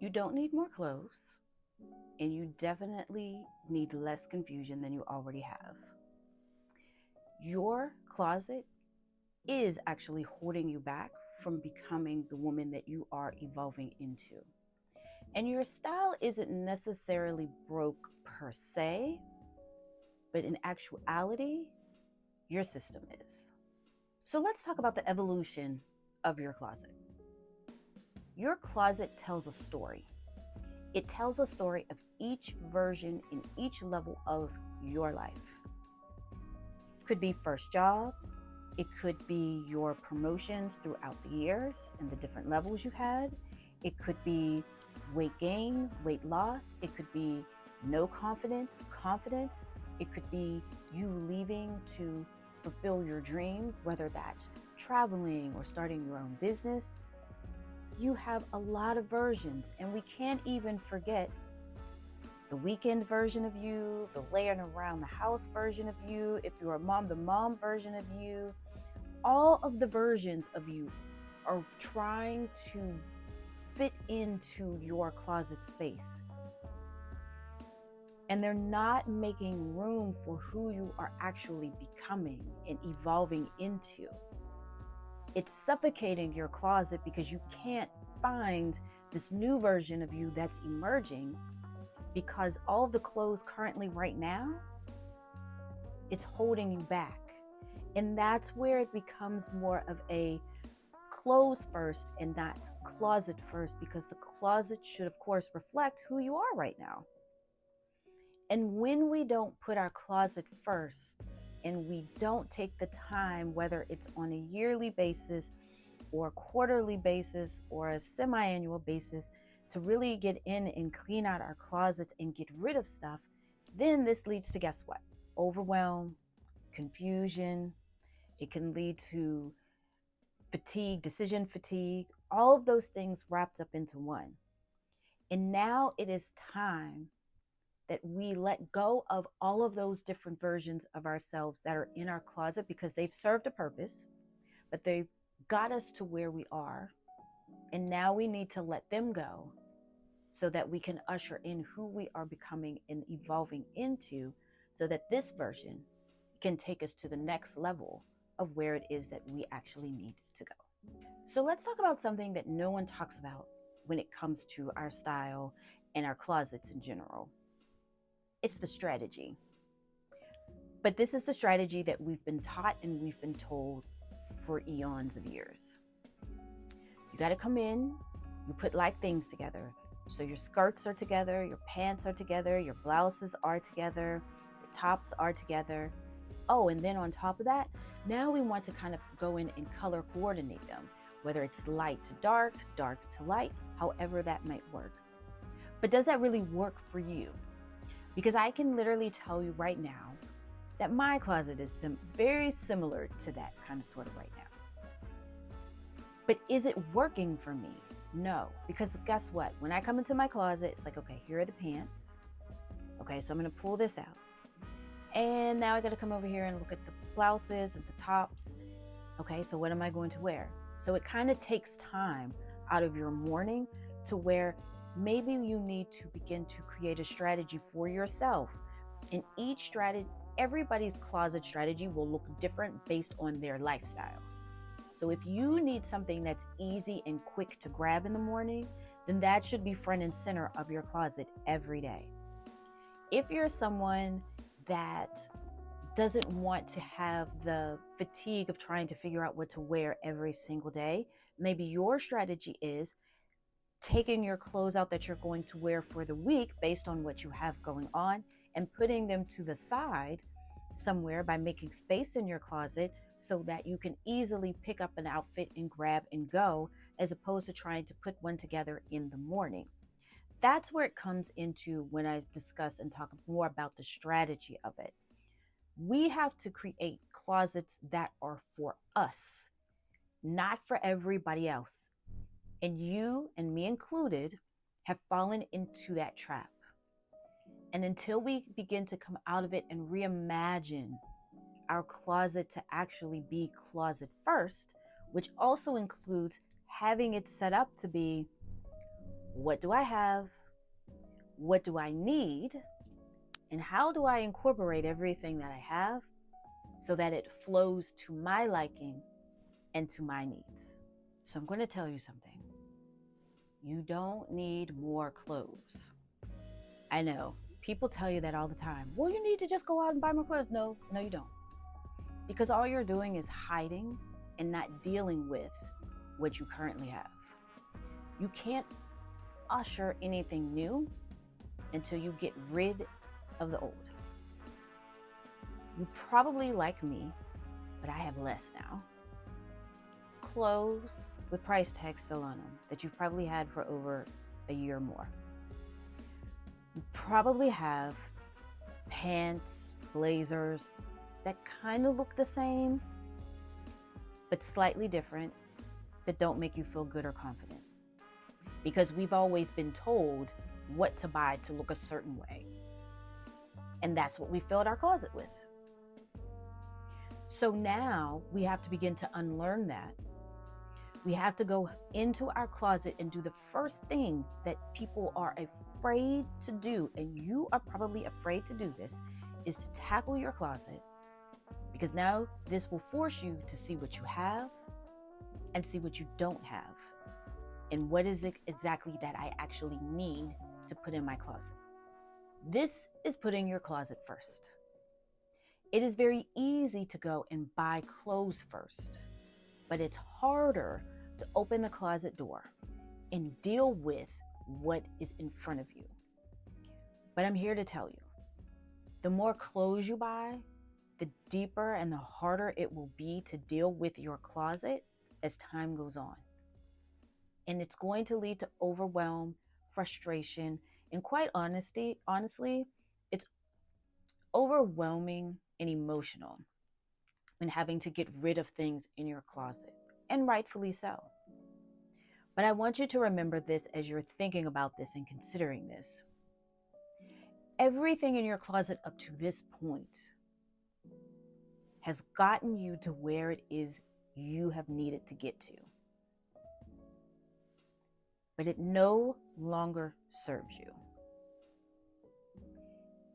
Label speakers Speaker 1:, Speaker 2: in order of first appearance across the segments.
Speaker 1: You don't need more clothes, and you definitely need less confusion than you already have. Your closet is actually holding you back from becoming the woman that you are evolving into. And your style isn't necessarily broke per se, but in actuality, your system is. So let's talk about the evolution of your closet. Your closet tells a story. It tells a story of each version in each level of your life. It could be first job, it could be your promotions throughout the years and the different levels you had. It could be weight gain, weight loss. It could be no confidence, confidence. It could be you leaving to fulfill your dreams, whether that's traveling or starting your own business. You have a lot of versions, and we can't even forget the weekend version of you, the laying around the house version of you, if you're a mom, the mom version of you. All of the versions of you are trying to fit into your closet space. And they're not making room for who you are actually becoming and evolving into. It's suffocating your closet because you can't find this new version of you that's emerging, because all of the clothes currently right now, it's holding you back. And that's where it becomes more of a clothes first and not closet first, because the closet should, of course, reflect who you are right now. And when we don't put our closet first and we don't take the time, whether it's on a yearly basis or a quarterly basis or a semi-annual basis, to really get in and clean out our closets and get rid of stuff, then this leads to, guess what? Overwhelm, confusion. It can lead to fatigue, decision fatigue, all of those things wrapped up into one. And now it is time that we let go of all of those different versions of ourselves that are in our closet, because they've served a purpose, but they've got us to where we are. And now we need to let them go so that we can usher in who we are becoming and evolving into, so that this version can take us to the next level of where it is that we actually need to go. So let's talk about something that no one talks about when it comes to our style and our closets in general. It's the strategy. But this is the strategy that we've been taught and we've been told for eons of years. You got to come in, you put like things together. So your skirts are together, your pants are together, your blouses are together, your tops are together. Oh, and then on top of that, now we want to kind of go in and color coordinate them, whether it's light to dark, dark to light, however that might work. But does that really work for you? Because I can literally tell you right now that my closet is very similar to that kind of sort of right now. But is it working for me? No, because guess what? When I come into my closet, it's like, okay, here are the pants. Okay, so I'm gonna pull this out. And now I gotta come over here and look at the blouses and the tops. Okay, so what am I going to wear? So it kind of takes time out of your morning to where maybe you need to begin to create a strategy for yourself. And each strategy, everybody's closet strategy will look different based on their lifestyle. So if you need something that's easy and quick to grab in the morning, then that should be front and center of your closet every day. If you're someone that doesn't want to have the fatigue of trying to figure out what to wear every single day, maybe your strategy is taking your clothes out that you're going to wear for the week based on what you have going on and putting them to the side somewhere by making space in your closet so that you can easily pick up an outfit and grab and go, as opposed to trying to put one together in the morning. That's where it comes into when I discuss and talk more about the strategy of it. We have to create closets that are for us, not for everybody else. And you, and me included, have fallen into that trap. And until we begin to come out of it and reimagine our closet to actually be closet first, which also includes having it set up to be What do I have? What do I need? And how do I incorporate everything that I have so that it flows to my liking and to my needs? So I'm going to tell you something. You don't need more clothes. I know people tell you that all the time. Well, you need to just go out and buy more clothes. No, you don't. Because all you're doing is hiding and not dealing with what you currently have. You can't usher anything new until you get rid of the old. You probably, like me, but I have less now, clothes with price tags still on them that you've probably had for over a year or more. You probably have pants, blazers that kind of look the same, but slightly different, that don't make you feel good or confident. Because we've always been told what to buy to look a certain way. And that's what we filled our closet with. So now we have to begin to unlearn that. We have to go into our closet and do the first thing that people are afraid to do, and you are probably afraid to do this, is to tackle your closet. Because now this will force you to see what you have and see what you don't have. And what is it exactly that I actually need to put in my closet? This is putting your closet first. It is very easy to go and buy clothes first, but it's harder to open the closet door and deal with what is in front of you. But I'm here to tell you, the more clothes you buy, the deeper and the harder it will be to deal with your closet as time goes on. And it's going to lead to overwhelm, frustration, and quite honestly, it's overwhelming and emotional when having to get rid of things in your closet, and rightfully so. But I want you to remember this as you're thinking about this and considering this. Everything in your closet up to this point has gotten you to where it is you have needed to get to. But it no longer serves you.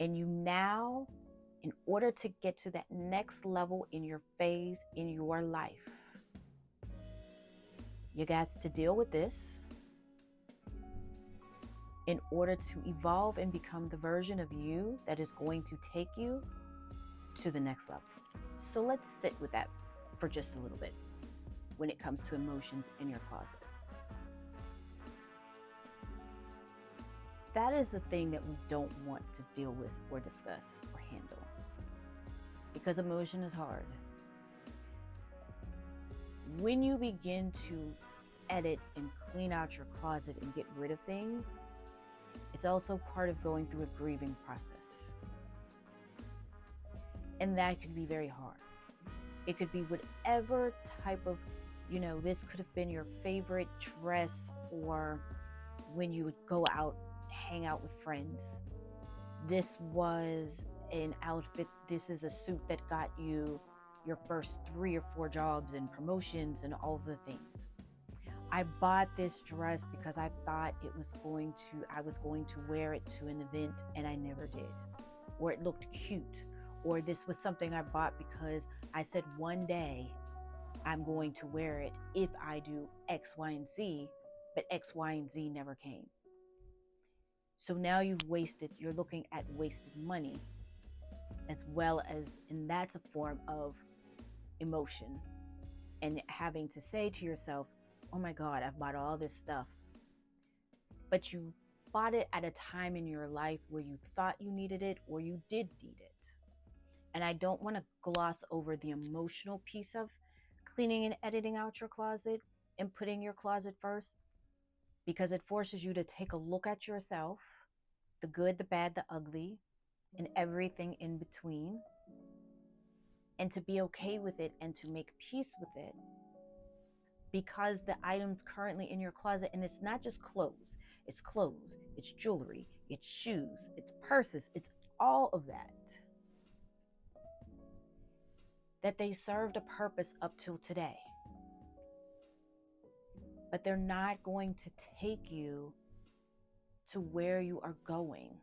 Speaker 1: And you now, in order to get to that next level in your phase in your life, you got to deal with this in order to evolve and become the version of you that is going to take you to the next level. So let's sit with that for just a little bit when it comes to emotions in your closet. That is the thing that we don't want to deal with or discuss or handle, because emotion is hard. When you begin to edit and clean out your closet and get rid of things, it's also part of going through a grieving process. And that can be very hard. It could be whatever type of, this could have been your favorite dress for when you would go out, hang out with friends. This was an outfit, this is a suit that got you your first 3 or 4 jobs and promotions and all of the things. I bought this dress because I thought I was going to wear it to an event, and I never did. Or it looked cute. Or this was something I bought because I said one day I'm going to wear it if I do X, Y, and Z, but X, Y, and Z never came. So now you're looking at wasted money, as well as, and that's a form of emotion. And having to say to yourself, oh my God, I've bought all this stuff. But you bought it at a time in your life where you thought you needed it or you did need it. And I don't want to gloss over the emotional piece of cleaning and editing out your closet and putting your closet first, because it forces you to take a look at yourself, the good, the bad, the ugly, and everything in between, and to be okay with it and to make peace with it. Because the items currently in your closet, and it's not just clothes, it's jewelry, it's shoes, it's purses, it's all of that they served a purpose up till today. But they're not going to take you to where you are going.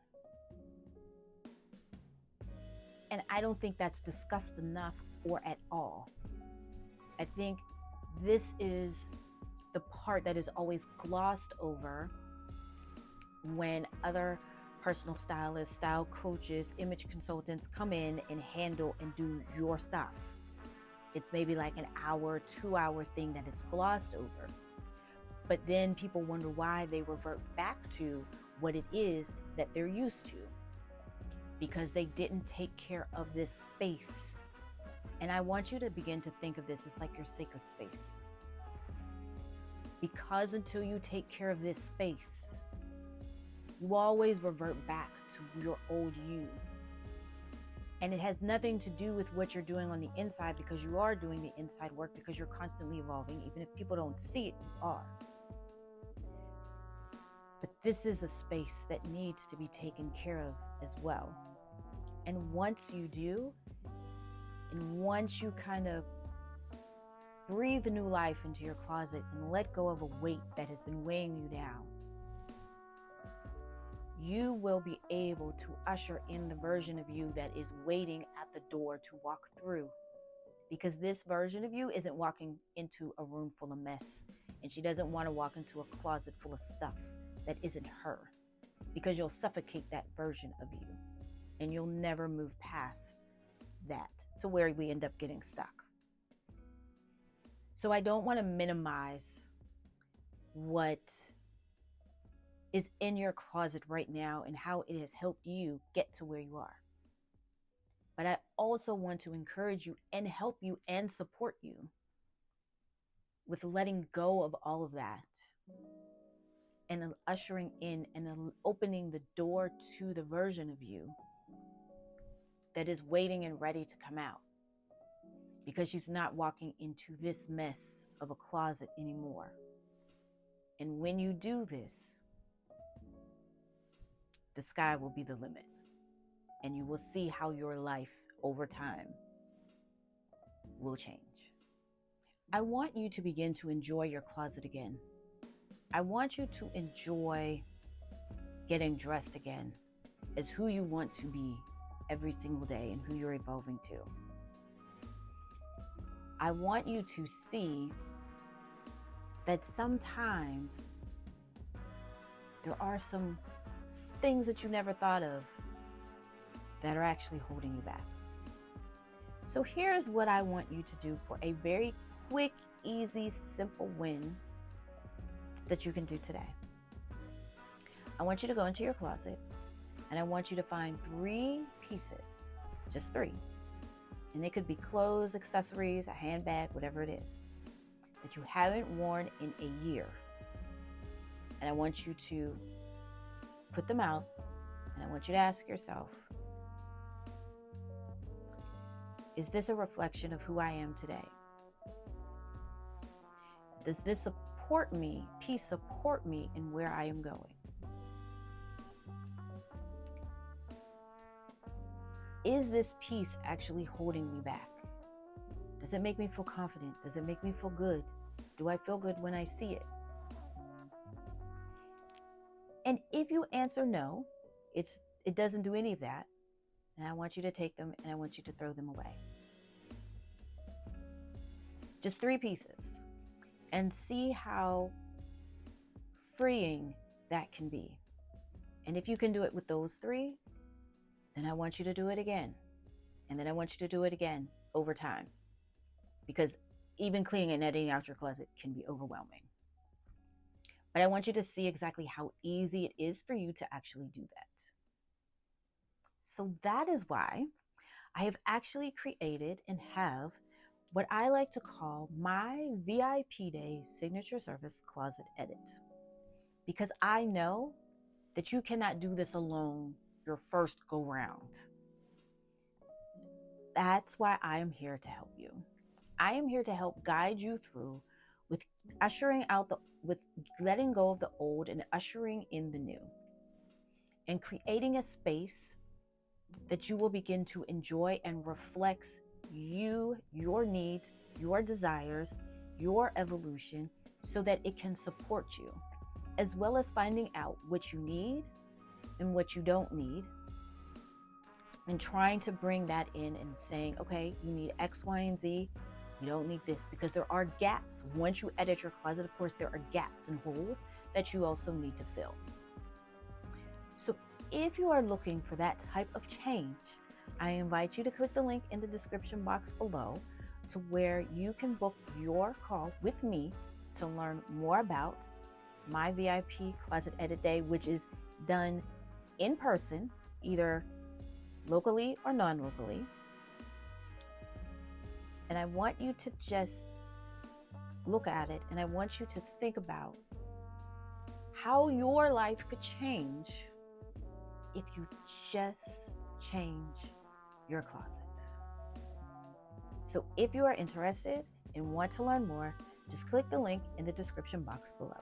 Speaker 1: And I don't think that's discussed enough or at all. I think this is the part that is always glossed over when other personal stylists, style coaches, image consultants come in and handle and do your stuff. It's maybe like an hour, 2-hour thing that it's glossed over. But then people wonder why they revert back to what it is that they're used to, because they didn't take care of this space. And I want you to begin to think of this as like your sacred space. Because until you take care of this space, you always revert back to your old you. And it has nothing to do with what you're doing on the inside, because you are doing the inside work, because you're constantly evolving. Even if people don't see it, you are. But this is a space that needs to be taken care of as well. And once you do, and once you kind of breathe new life into your closet and let go of a weight that has been weighing you down, you will be able to usher in the version of you that is waiting at the door to walk through. Because this version of you isn't walking into a room full of mess, and she doesn't want to walk into a closet full of stuff that isn't her, because you'll suffocate that version of you and you'll never move past that to where we end up getting stuck. So I don't want to minimize what is in your closet right now and how it has helped you get to where you are. But I also want to encourage you and help you and support you with letting go of all of that and ushering in and opening the door to the version of you that is waiting and ready to come out, because she's not walking into this mess of a closet anymore. And when you do this, the sky will be the limit, and you will see how your life over time will change. I want you to begin to enjoy your closet again. I want you to enjoy getting dressed again as who you want to be every single day and who you're evolving to. I want you to see that sometimes there are some things that you never thought of that are actually holding you back. So here's what I want you to do for a very quick, easy, simple win that you can do today. I want you to go into your closet and I want you to find 3 pieces, just 3. And they could be clothes, accessories, a handbag, whatever it is, that you haven't worn in a year. And I want you to put them out, and I want you to ask yourself, is this a reflection of who I am today? Does this support me, peace support me in where I am going? Is this piece actually holding me back? Does it make me feel confident? Does it make me feel good? Do I feel good when I see it? And if you answer no, it doesn't do any of that, and I want you to take them and I want you to throw them away. Just 3 pieces, and see how freeing that can be. And if you can do it with those 3, then I want you to do it again. And then I want you to do it again over time. Because even cleaning and editing out your closet can be overwhelming. But I want you to see exactly how easy it is for you to actually do that. So that is why I have actually created and have what I like to call my VIP Day signature service closet edit. Because I know that you cannot do this alone your first go round. That's why I am here to help you. I am here to help guide you through with with letting go of the old and ushering in the new, and creating a space that you will begin to enjoy and reflects you, your needs, your desires, your evolution, so that it can support you. as well as finding out what you need and what you don't need, and trying to bring that in and saying, okay, you need X, Y, and Z. You don't need this, because there are gaps. Once you edit your closet, of course, there are gaps and holes that you also need to fill. So if you are looking for that type of change, I invite you to click the link in the description box below to where you can book your call with me to learn more about my VIP Closet Edit Day, which is done in person, either locally or non-locally. And I want you to just look at it, and I want you to think about how your life could change if you just change your closet. So if you are interested and want to learn more, just click the link in the description box below.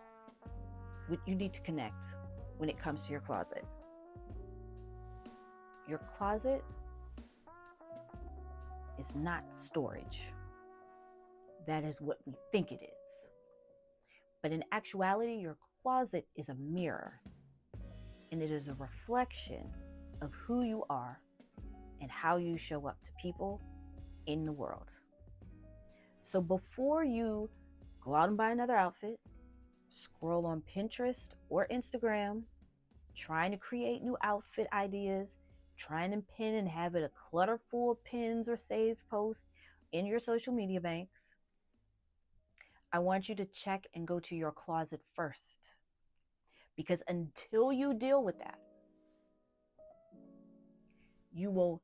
Speaker 1: You need to connect when it comes to your closet. Your closet is not storage. That is what we think it is. But in actuality, your closet is a mirror, and it is a reflection of who you are and how you show up to people in the world. So before you go out and buy another outfit, scroll on Pinterest or Instagram, trying to create new outfit ideas, trying to pin and have it a clutter full of pins or saved posts in your social media banks, I want you to check and go to your closet first. Because until you deal with that, you will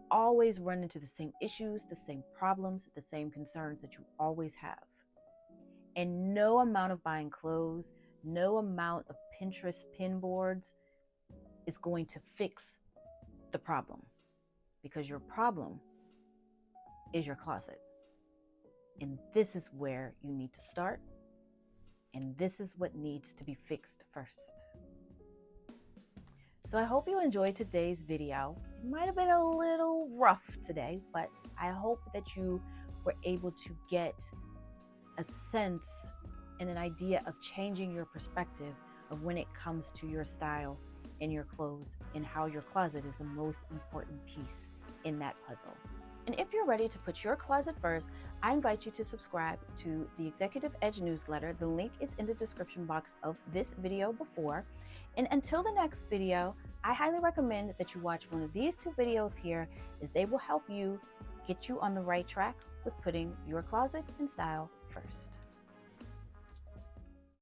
Speaker 1: always run into the same issues, the same problems, the same concerns that you always have. And no amount of buying clothes, no amount of Pinterest pin boards is going to fix the problem, because your problem is your closet. And this is where you need to start, and this is what needs to be fixed first. So I hope you enjoyed today's video. It might have been a little rough today, but I hope that you were able to get a sense and an idea of changing your perspective of when it comes to your style and your clothes, and how your closet is the most important piece in that puzzle. And if you're ready to put your closet first, I invite you to subscribe to the Executive Edge newsletter. The link is in the description box of this video before. And until the next video, I highly recommend that you watch one of these two videos here, as they will help you get you on the right track with putting your closet and style first.